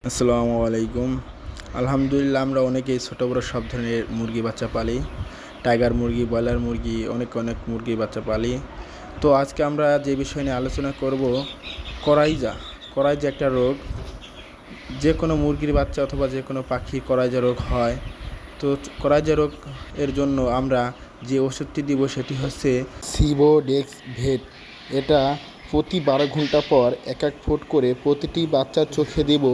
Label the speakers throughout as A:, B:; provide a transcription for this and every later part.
A: আসসালামু আলাইকুম। আলহামদুলিল্লাহ, আমরা অনেকেই ছোটো বড়ো সব ধরনের মুরগি বাচ্চা পালি। টাইগার মুরগি, ব্রয়লার মুরগি, অনেক মুরগির বাচ্চা পালি। তো আজকে আমরা যে বিষয় নিয়ে আলোচনা করব, করাইজা। করাইজা একটা রোগ, যে কোনো মুরগির বাচ্চা অথবা যে কোনো পাখির করাইজা রোগ হয়। তো করাইজা রোগ এর জন্য আমরা যে ওষুধটি দিব সেটি হচ্ছে সিবোডেক্স ভেট। এটা প্রতি 12 ঘন্টা পর এক ফোঁট করে প্রতিটি বাচ্চার চোখে দেব,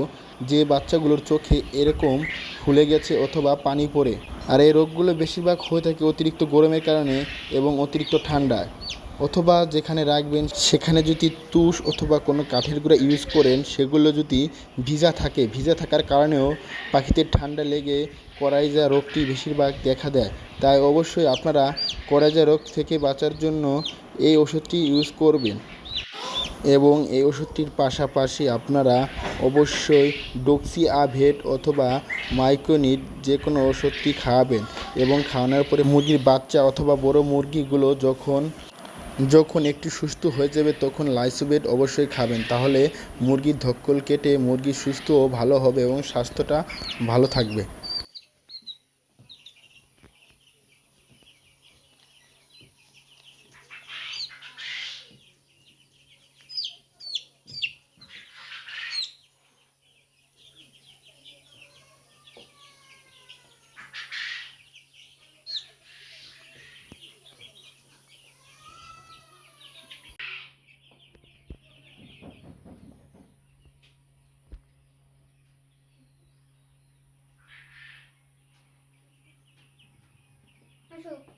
A: যে বাচ্চাগুলোর চোখে এরকম ফুলে গেছে অথবা পানি পড়ে। আর এই রোগগুলো বেশিরভাগ হয়ে থাকে অতিরিক্ত গরমের কারণে এবং অতিরিক্ত ঠান্ডায়। অথবা যেখানে রাখবেন সেখানে যদি তুষ অথবা কোনো কাঠের গুঁড়া ইউজ করেন, সেগুলো যদি ভিজা থাকার কারণেও পাখিদের ঠান্ডা লেগে করাইজা রোগটি বেশিরভাগ দেখা দেয়। তাই অবশ্যই আপনারা করাইজা রোগ থেকে বাঁচার জন্য এই ওষুধটি ইউজ করবেন। এবং এই ওষুধটির পাশাপাশি আপনারা অবশ্যই ডক্সিঅ্যাভেট অথবা মাইক্রোনিট যে কোনো ওষুধটি খাওয়াবেন। এবং খাওয়ানোর পরে মুরগির বাচ্চা অথবা বড় মুরগিগুলো যখন একটু সুস্থ হয়ে যাবে তখন লাইসোভেট অবশ্যই খাবেন। তাহলে মুরগির ধক্কল কেটে মুরগি সুস্থ ও ভালো হবে এবং স্বাস্থ্যটা ভালো থাকবে।
B: আসো।